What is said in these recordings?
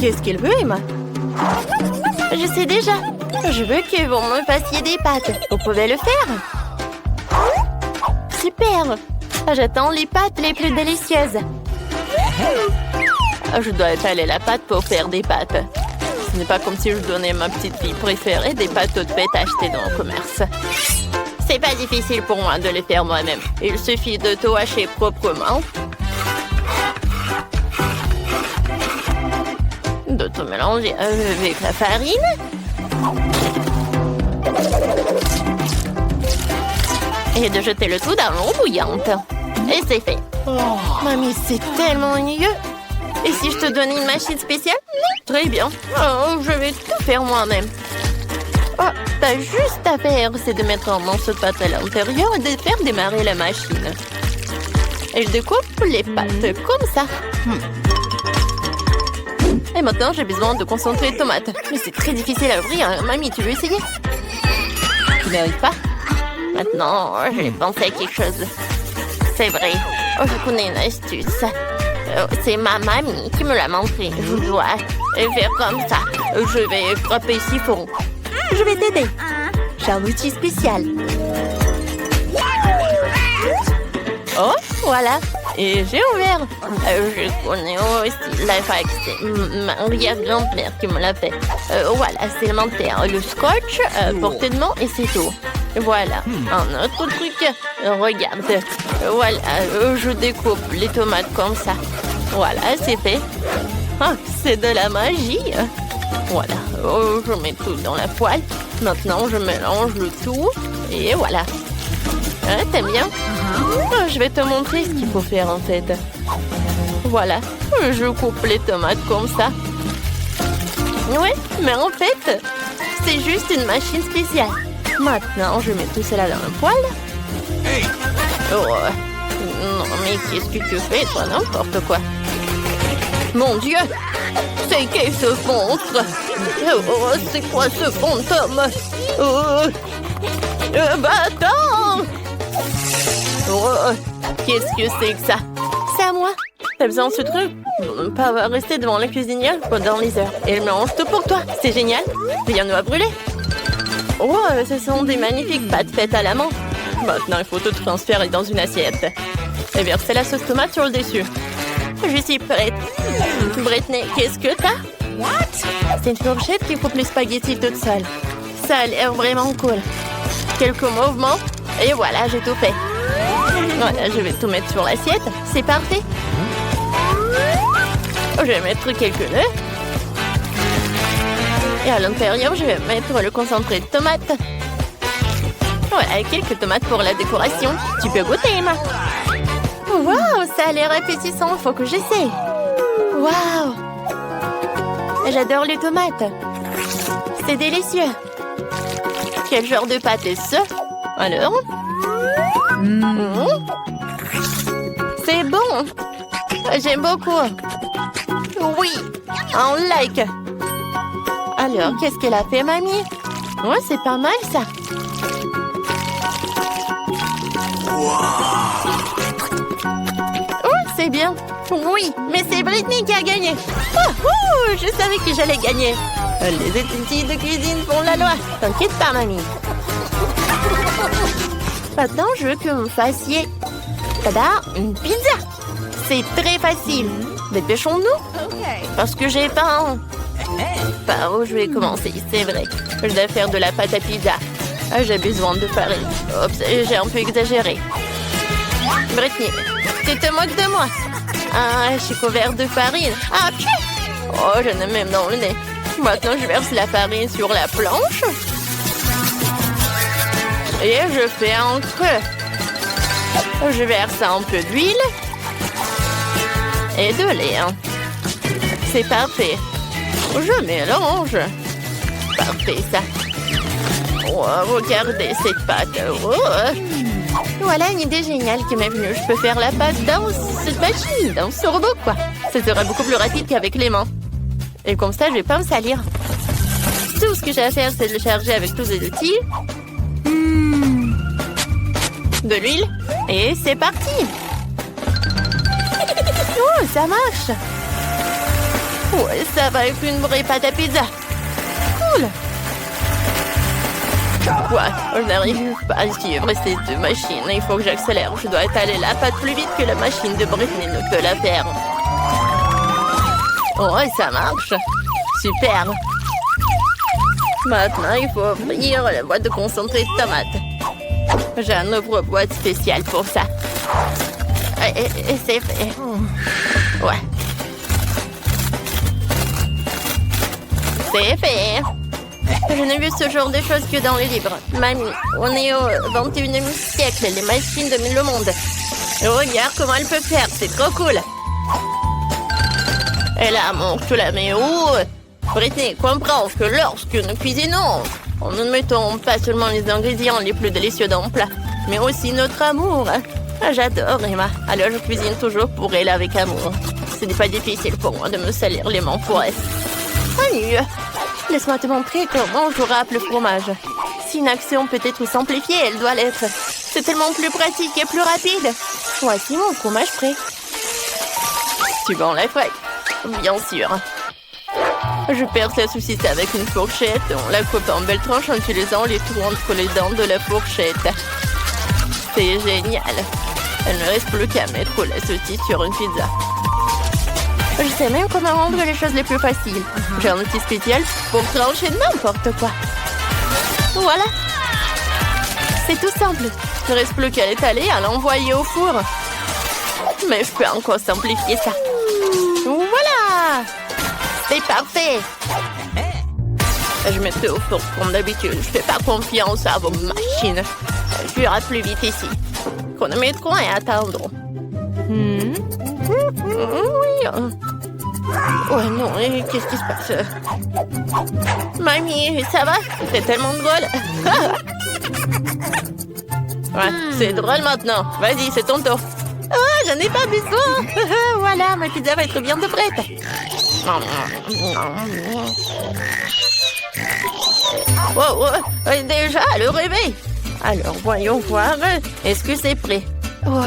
Qu'est-ce qu'il veut, Emma? Je sais déjà. Je veux que vous me fassiez des pâtes. Vous pouvez le faire? Super! J'attends les pâtes les plus délicieuses. Je dois étaler la pâte pour faire des pâtes. Ce n'est pas comme si je donnais à ma petite fille préférée des pâtes toutes faites achetées dans le commerce. C'est pas difficile pour moi de les faire moi-même. Il suffit de tout hacher proprement. De tout mélanger avec la farine. Et de jeter le tout dans l'eau bouillante. Et c'est fait. Oh, mamie, c'est tellement ennuyeux. Et si je te donnais une machine spéciale? Très bien. Oh, je vais tout faire moi-même. Oh, t'as juste à faire, c'est de mettre un morceau de pâte à l'intérieur et de faire démarrer la machine. Et je découpe les pâtes comme ça. Et maintenant, j'ai besoin de concentrer de tomates. Mais c'est très difficile à ouvrir. Mamie, tu veux essayer? Tu n'y arrives pas? Maintenant, j'ai pensé à quelque chose. C'est vrai. Oh, je connais une astuce. C'est ma mamie qui me l'a montré. Je dois faire comme ça. Je vais frapper siphon. Je vais t'aider. J'ai un outil spécial. Oh, voilà. Et j'ai ouvert. Je connais aussi la fac. C'est ma grand-mère qui me l'a fait. Voilà, c'est élémentaire. Le scotch, portée de main et c'est tout. Voilà, un autre truc. Regarde. Voilà, je découpe les tomates comme ça. Voilà, c'est fait. Ah, c'est de la magie. Voilà, je mets tout dans la poêle. Maintenant, je mélange le tout. Et voilà. T'aimes bien? Je vais te montrer ce qu'il faut faire en fait. Voilà, je coupe les tomates comme ça. Oui, mais en fait, c'est juste une machine spéciale. Maintenant, je mets tout cela dans le poêle. Oh, non, mais qu'est-ce que tu fais, toi? N'importe quoi. Mon Dieu! C'est qui ce monstre? Oh, c'est quoi ce fantôme? Oh, bâtard! Oh, qu'est-ce que c'est que ça? C'est à moi. T'as besoin de ce truc? Pas rester devant la cuisinière pendant les heures. Elle mélange tout pour toi. C'est génial. Rien ne va brûler. Oh, ce sont des magnifiques pâtes faites à la main. Maintenant, il faut tout transférer dans une assiette. Et verser la sauce tomate sur le dessus. Je suis prête. Brittany, qu'est-ce que t'as? What? C'est une fourchette qui coupe les spaghettis toute seule. Ça a l'air vraiment cool. Quelques mouvements. Et voilà, j'ai tout fait. Voilà, je vais tout mettre sur l'assiette. C'est parfait. Je vais mettre quelques nœuds. Et à l'intérieur, je vais mettre le concentré de tomates. Voilà, quelques tomates pour la décoration. Tu peux goûter, Emma. Waouh, ça a l'air appétissant. Faut que j'essaie. Waouh. J'adore les tomates. C'est délicieux. Quel genre de pâte est-ce? Alors? C'est bon. J'aime beaucoup. Oui, un like. Alors, qu'est-ce qu'elle a fait, mamie? Ouais, c'est pas mal, ça. Oh, c'est bien. Oui, mais c'est Brittany qui a gagné. Je savais que j'allais gagner. Les études de cuisine font la loi. T'inquiète pas, mamie. Maintenant, je veux que vous me fassiez... Tada, une pizza. C'est très facile. Dépêchons-nous. Parce que j'ai faim. Par où je vais commencer? C'est vrai. Je dois faire de la pâte à pizza. J'ai besoin de farine. Oups, j'ai un peu exagéré. Brittany, tu te moques de moi? Je suis couverte de farine. Piu! Oh, j'en ai même dans le nez. Maintenant, je verse la farine sur la planche. Et je fais un creux. Je verse un peu d'huile. Et de lait. C'est parfait. Je mélange. Parfait, ça. Oh, regardez cette pâte. Oh. Voilà une idée géniale qui m'est venue. Je peux faire la pâte dans cette machine, dans ce robot, quoi. Ça serait beaucoup plus rapide qu'avec les mains. Et comme ça, je vais pas me salir. Tout ce que j'ai à faire, c'est de le charger avec tous les outils. De l'huile. Et c'est parti. Oh, ça marche. Ouais, ça va avec une vraie pâte à pizza. Cool. Quoi? Je n'arrive pas à suivre ces deux machines. Il faut que j'accélère. Je dois étaler la pâte plus vite que la machine de Britney ne peut la faire. Oh, ça marche. Super. Maintenant, il faut ouvrir la boîte de concentré de tomates. J'ai un autre boîte spéciale pour ça. Et c'est fait. Ouais. C'est fait. Je n'ai vu ce genre de choses que dans les livres. Mamie, on est au 21e siècle. Les machines dominent le monde. Et regarde comment elle peut faire. C'est trop cool. Et là, mon tu la mets où? Britney comprends que lorsque nous cuisinons, nous ne mettons pas seulement les ingrédients les plus délicieux dans le plat, mais aussi notre amour. J'adore Emma. Alors je cuisine toujours pour elle avec amour. Ce n'est pas difficile pour moi de me salir les mains pour elle. Salut! Laisse-moi te montrer comment je râpe le fromage. Si une action peut être simplifiée, elle doit l'être. C'est tellement plus pratique et plus rapide. Voici mon fromage prêt. Tu vas en la frais? Bien sûr. Je perce la saucisse avec une fourchette. On la coupe en belles tranches en utilisant les trous entre les dents de la fourchette. C'est génial. Il ne reste plus qu'à mettre la saucisse sur une pizza. Je sais même comment rendre les choses les plus faciles. J'ai un outil spécial pour trancher n'importe quoi. Voilà. C'est tout simple. Il ne reste plus qu'à l'étaler et à l'envoyer au four. Mais je peux encore simplifier ça. Voilà. C'est parfait. Je mettrai au four comme d'habitude. Je ne fais pas confiance à vos machines. Je irai plus vite ici. Chronométrons et attendons. Oui. Oh non, qu'est-ce qui se passe? Mamie, ça va? C'est tellement drôle. Ouais, c'est drôle maintenant. Vas-y, c'est ton tour. Oh, j'en ai pas besoin. Voilà, ma pizza va être bientôt prête. Oh, déjà, le réveil. Alors, voyons voir. Est-ce que c'est prêt? Oh.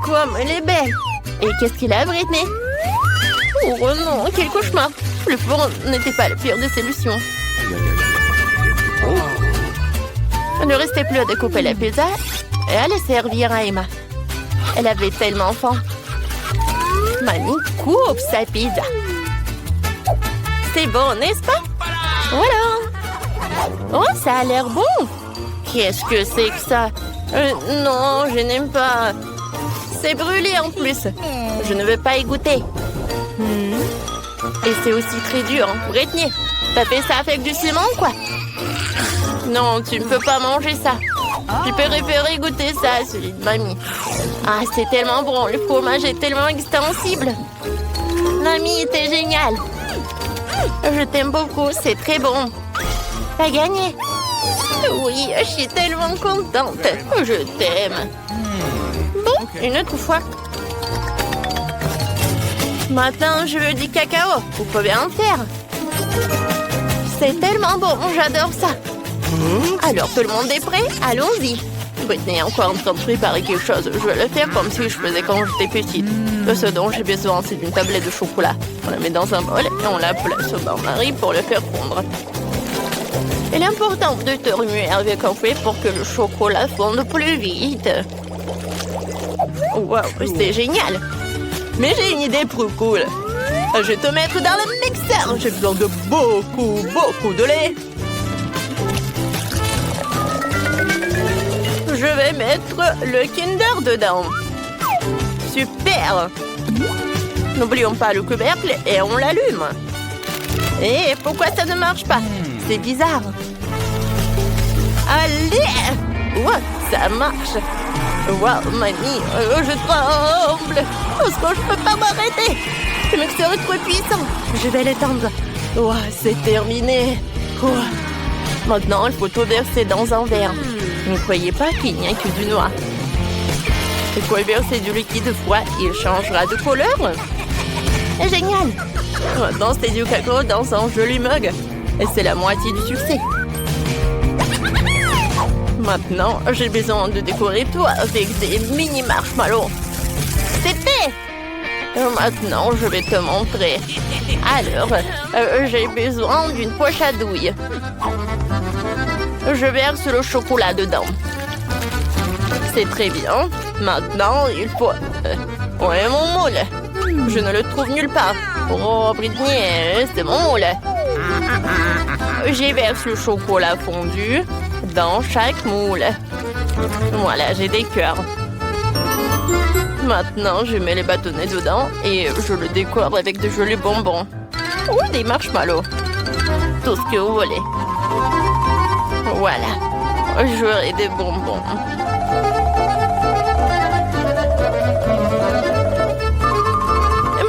Comme elle est belle. Et qu'est-ce qu'il a, Britney? Oh non, quel cauchemar. Le four n'était pas la pire des solutions. Il ne restait plus à découper la pizza et à la servir à Emma. Elle avait tellement faim. Mamie coupe sa pizza. C'est bon, n'est-ce pas? Voilà. Oh, ça a l'air bon. Qu'est-ce que c'est que ça? Non, je n'aime pas. C'est brûlé en plus. Je ne veux pas y goûter. Et c'est aussi très dur, hein. Britney, t'as fait ça avec du ciment, quoi? Non, tu ne peux pas manger ça. Tu peux préférer goûter ça, celui de mamie. Ah, c'est tellement bon. Le fromage est tellement extensible. Mamie, t'es géniale. Je t'aime beaucoup, c'est très bon. T'as gagné. Oui, je suis tellement contente. Je t'aime. Bon, une autre fois. Maintenant, je veux du cacao. Vous pouvez en faire. C'est tellement bon, j'adore ça. Alors, tout le monde est prêt? Allons-y. Britney est encore en train de préparer quelque chose. Je vais le faire comme si je faisais quand j'étais petite. Ce dont j'ai besoin, c'est d'une tablette de chocolat. On la met dans un bol et on la place au bain-marie pour le faire fondre. Il est important de te remuer avec un fouet pour que le chocolat fonde plus vite. Wow, c'est génial. Mais j'ai une idée plus cool. Je vais te mettre dans le mixeur. J'ai besoin de beaucoup de lait. Je vais mettre le Kinder dedans. Super. N'oublions pas le couvercle et on l'allume. Et pourquoi ça ne marche pas? C'est bizarre. Allez! Ouais, ça marche. Wow, mamie, je tremble. Parce que je peux pas m'arrêter. Le mixeur est trop puissant. Je vais l'éteindre. Ouais, c'est terminé. Ouais. Maintenant, il faut tout verser dans un verre. Ne croyez pas qu'il n'y a que du noir. Il faut verser du liquide froid. Il changera de couleur. Génial. Maintenant, c'est du cacao dans un joli mug. Et c'est la moitié du succès. Maintenant, j'ai besoin de décorer tout avec des mini marshmallows. C'est fait! Maintenant, je vais te montrer. Alors, j'ai besoin d'une poche à douille. Je verse le chocolat dedans. C'est très bien. Maintenant, il faut... où est mon moule? Je ne le trouve nulle part. Oh, Britney, c'est mon moule. J'y verse le chocolat fondu dans chaque moule. Voilà, j'ai des cœurs. Maintenant, je mets les bâtonnets dedans et je le décore avec de jolis bonbons. Ou des marshmallows. Tout ce que vous voulez. Voilà. J'aurai des bonbons.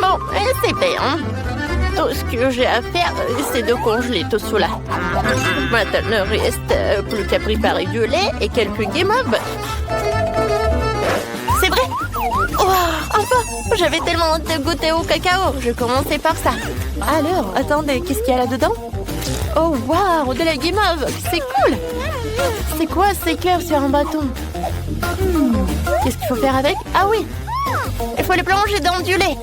Bon, c'est bien. Tout ce que j'ai à faire, c'est de congeler tout cela. Maintenant, il ne reste plus qu'à préparer du lait et quelques guimauves. C'est vrai? Oh, enfin! J'avais tellement hâte de goûter au cacao. Je commençais par ça. Alors, attendez, qu'est-ce qu'il y a là-dedans? Oh, waouh! De la guimauve! C'est cool! C'est quoi ces cœurs sur un bâton? Qu'est-ce qu'il faut faire avec? Ah oui! Il faut les plonger dans du lait.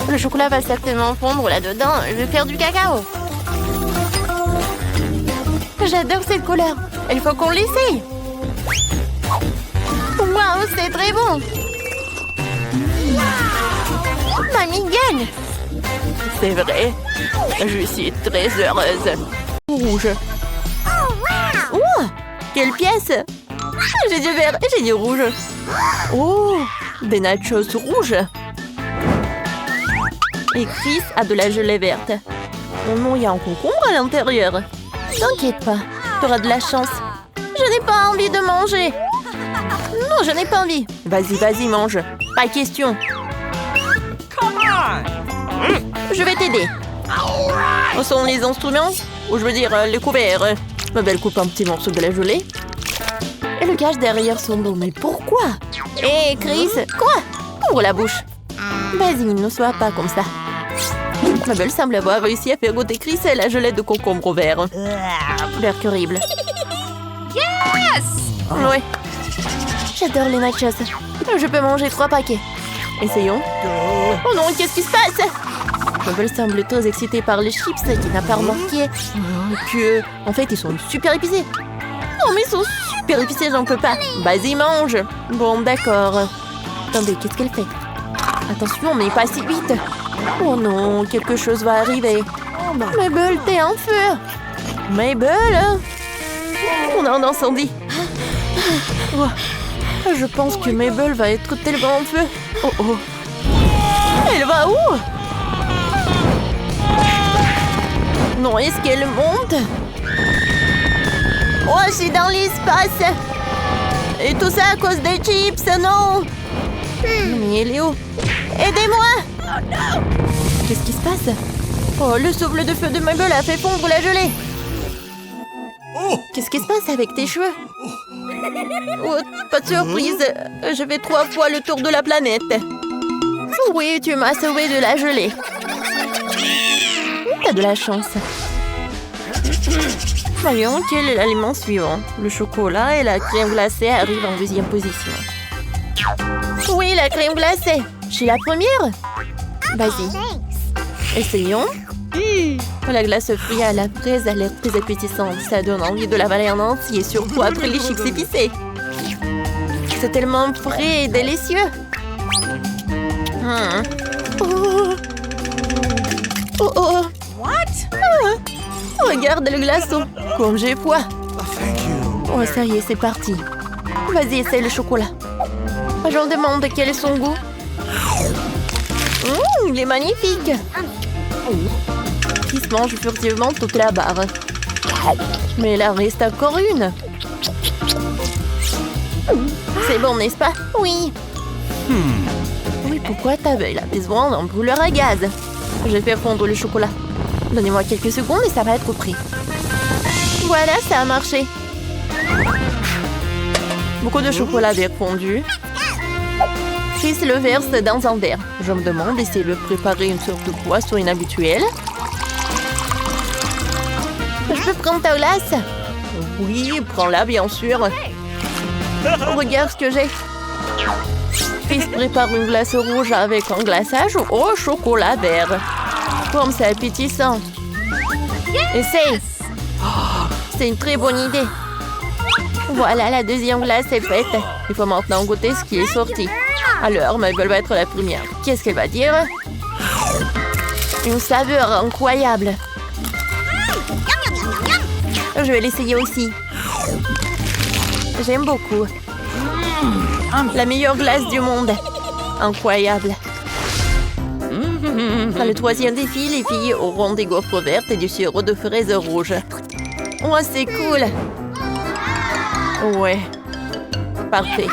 Le chocolat va certainement fondre là-dedans. Je vais faire du cacao. J'adore cette couleur. Il faut qu'on l'essaye. Waouh, c'est très bon. Mamie gagne. C'est vrai. Je suis très heureuse. Rouge. Oh, quelle pièce. J'ai du vert et j'ai du rouge. Oh, des nachos rouges. Et Chris a de la gelée verte. Oh non, il y a un concombre à l'intérieur. T'inquiète pas, t'auras de la chance. Je n'ai pas envie de manger. Non, je n'ai pas envie. Vas-y, vas-y, mange. Pas question. Je vais t'aider. Où sont les instruments? Ou je veux dire, les couverts. Ma belle coupe un petit morceau de la gelée. Et le cache derrière son dos. Mais pourquoi? Hé, Chris, quoi? Ouvre la bouche. Vas-y, ne sois pas comme ça. Ma belle semble avoir réussi à faire goûter Chris la gelée de concombre au vert. L'air horrible. Yes! Ouais. J'adore les nachos. Je peux manger 3 paquets. Essayons. Oh non, qu'est-ce qui se passe? Ma belle semble très excitée par les chips qui n'a pas remarqué que, en fait, ils sont super épicés. Non, mais ils sont super épicés, j'en peux pas. Vas-y, mange. Bon, d'accord. Attendez, qu'est-ce qu'elle fait? Attention, mais pas si vite. Oh non, quelque chose va arriver. Mabel, t'es en feu. Mabel, on a un incendie. Oh, je pense que Mabel va être tellement en feu. Oh oh. Elle va où? Non, est-ce qu'elle monte? Oh, c'est dans l'espace. Et tout ça à cause des chips, non? Mais elle est où? Aidez-moi! Qu'est-ce qui se passe? Oh, le souffle de feu de Mabel a fait fondre la gelée. Qu'est-ce qui se passe avec tes cheveux? Oh, pas de surprise. Je fais 3 fois le tour de la planète. Oui, tu m'as sauvé de la gelée. T'as de la chance. Voyons, quel est l'aliment suivant? Le chocolat et la crème glacée arrivent en deuxième position. Oui, la crème glacée. J'ai la première. Vas-y. Essayons. La glace aux fruits à la fraise a l'air très appétissante. Ça donne envie de l'avaler en entier, surtout après les chips épicés. C'est tellement frais et délicieux. Oh. Oh oh. Regarde le glaçon. Comme j'ai froid. Oh, ça y est, c'est parti. Vas-y, essaye le chocolat. Je me demande quel est son goût. Il est magnifique. Il se mange furtivement toute la barre. Mais il en reste encore une. C'est bon, n'est-ce pas? Oui. Oui, pourquoi t'avais la besoin d'un brûleur à gaz? Je vais faire fondre le chocolat. Donnez-moi quelques secondes et ça va être prêt. Voilà, ça a marché. Beaucoup de chocolat vert fondu. Chris le verse dans un verre. Je me demande si elle veut préparer une sorte de boisson inhabituelle. Je peux prendre ta glace? Oui, prends-la bien sûr. Regarde ce que j'ai. Chris prépare une glace rouge avec un glaçage au chocolat vert. Comme c'est appétissant. Essaye. C'est une très bonne idée. Voilà, la deuxième glace est faite. Il faut maintenant goûter ce qui est sorti. Alors, Mabel va être la première. Qu'est-ce qu'elle va dire? Une saveur incroyable. Je vais l'essayer aussi. J'aime beaucoup. La meilleure glace du monde. Incroyable. Dans le troisième défi, les filles auront des gaufres vertes et du sirop de fraises rouges. Oh, c'est cool. Ouais. Parfait.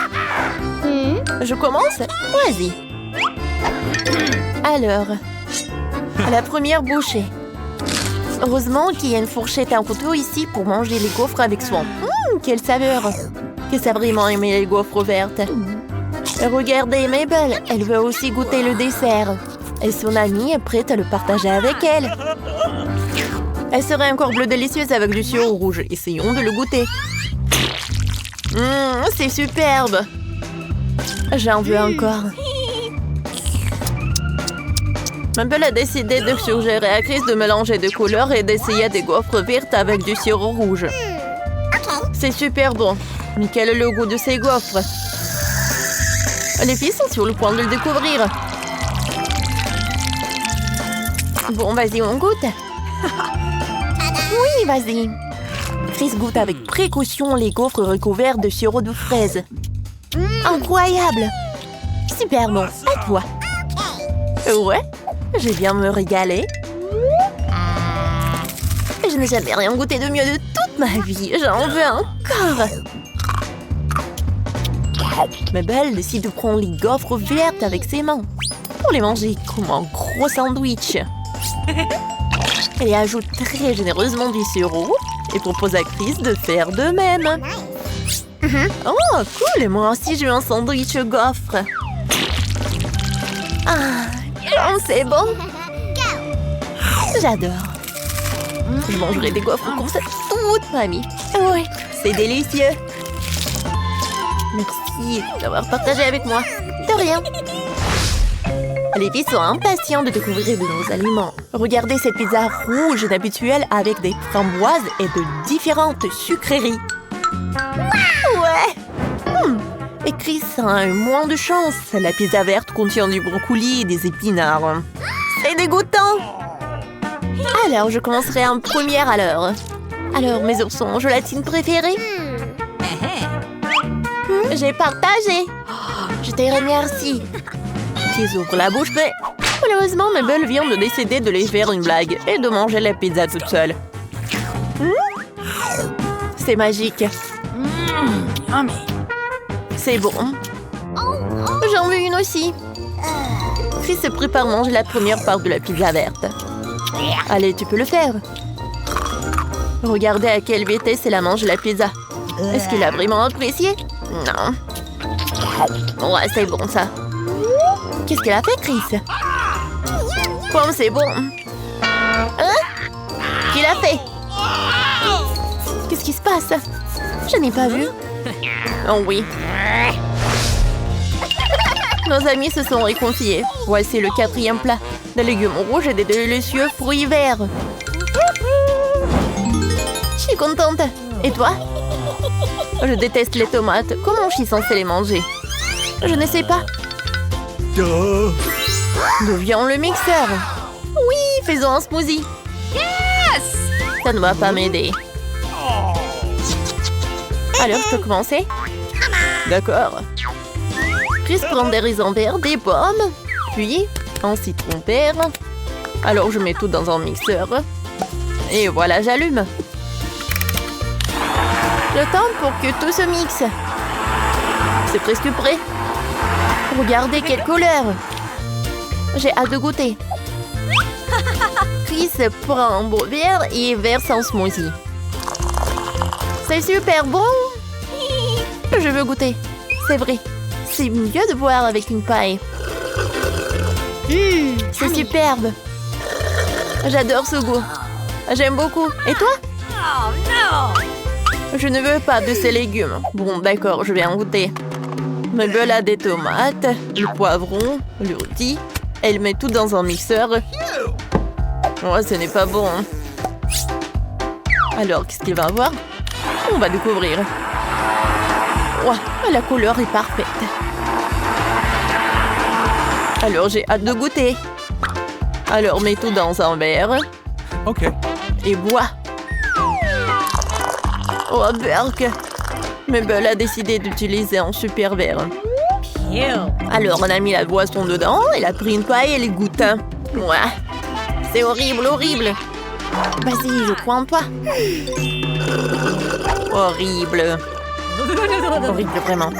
Je commence? Vas-y. Alors, la première bouchée. Heureusement qu'il y a une fourchette et un couteau ici pour manger les gaufres avec soin. Quelle saveur! Qu'elle a vraiment aimé les gaufres vertes. Regardez Mabel, elle veut aussi goûter le dessert. Et son amie est prête à le partager avec elle. Elle serait encore plus délicieuse avec du sirop rouge. Essayons de le goûter. C'est superbe! J'en veux encore. Mabel a décidé de suggérer à Chris de mélanger des couleurs et d'essayer des gaufres vertes avec du sirop rouge. C'est super bon. Mais quel est le goût de ces gaufres? Les filles sont sur le point de le découvrir. Bon, vas-y, on goûte. Oui, vas-y. Chris goûte avec précaution les gaufres recouvertes de sirop de fraise. Incroyable! Super bon. À toi. Ouais, je viens me régaler. Je n'ai jamais rien goûté de mieux de toute ma vie. J'en veux encore. Mabel décide de prendre les gaufres vertes avec ses mains pour les manger comme un gros sandwich. Elle ajoute très généreusement du sirop et propose à Chris de faire de même. Oh, cool! Moi aussi, je veux un sandwich gaufre. Ah, c'est bon. J'adore. Je mangerai des gaufres comme ça toute ma vie. Oui, c'est délicieux. Merci d'avoir partagé avec moi. De rien. Les filles sont impatientes de découvrir de nouveaux aliments. Regardez cette pizza rouge inhabituelle avec des framboises et de différentes sucreries. Ouais. Et Chris a eu moins de chance. La pizza verte contient du brocoli et des épinards. C'est dégoûtant. Alors, je commencerai en première alors. Alors, mes oursons en gélatine préférés? J'ai partagé. Je te remercie. Ils ouvrent la bouche, mais malheureusement, Mabel vient de décider de les faire une blague et de manger la pizza toute seule. C'est magique. C'est bon. J'en veux une aussi. Chris se prépare à manger la première part de la pizza verte. Allez, tu peux le faire. Regardez à quelle vitesse elle a mangé la pizza. Est-ce qu'il a vraiment apprécié? Non. Ouais, c'est bon ça. Qu'est-ce qu'elle a fait, Chris? Comme c'est bon. Qui l'a fait? Qu'est-ce qui se passe? Je n'ai pas vu. Oh oui. Nos amis se sont réconciliés. Voici le 4e plat. Des légumes rouges et des délicieux fruits verts. Je suis contente. Et toi? Je déteste les tomates. Comment je suis censée les manger? Je ne sais pas. D'où vient le mixeur? Oui, faisons un smoothie. Yes! Ça ne va pas m'aider. Alors, je peux commencer? D'accord. Chris prend des raisins verts, des pommes, puis un citron vert. Alors, je mets tout dans un mixeur. Et voilà, j'allume. Le temps pour que tout se mixe. C'est presque prêt. Regardez quelle couleur. J'ai hâte de goûter. Chris prend un bol vert et verse un smoothie. C'est super bon. Je veux goûter. C'est vrai. C'est mieux de boire avec une paille. C'est superbe. J'adore ce goût. J'aime beaucoup. Et toi? Oh non! Je ne veux pas de ces légumes. Bon, d'accord, je vais en goûter. Mabel a des tomates, le poivron, le rôti. Elle met tout dans un mixeur. Oh, ce n'est pas bon. Alors, qu'est-ce qu'il va avoir? On va découvrir. Oh, la couleur est parfaite. Alors, j'ai hâte de goûter. Alors, mets tout dans un verre. OK. Et bois. Oh, Burke. Mabel a décidé d'utiliser un super verre. Alors, on a mis la boisson dedans, elle a pris une paille et les goûte. Ouais. C'est horrible, horrible. Vas-y, je crois en toi. Horrible. Horrible, vraiment.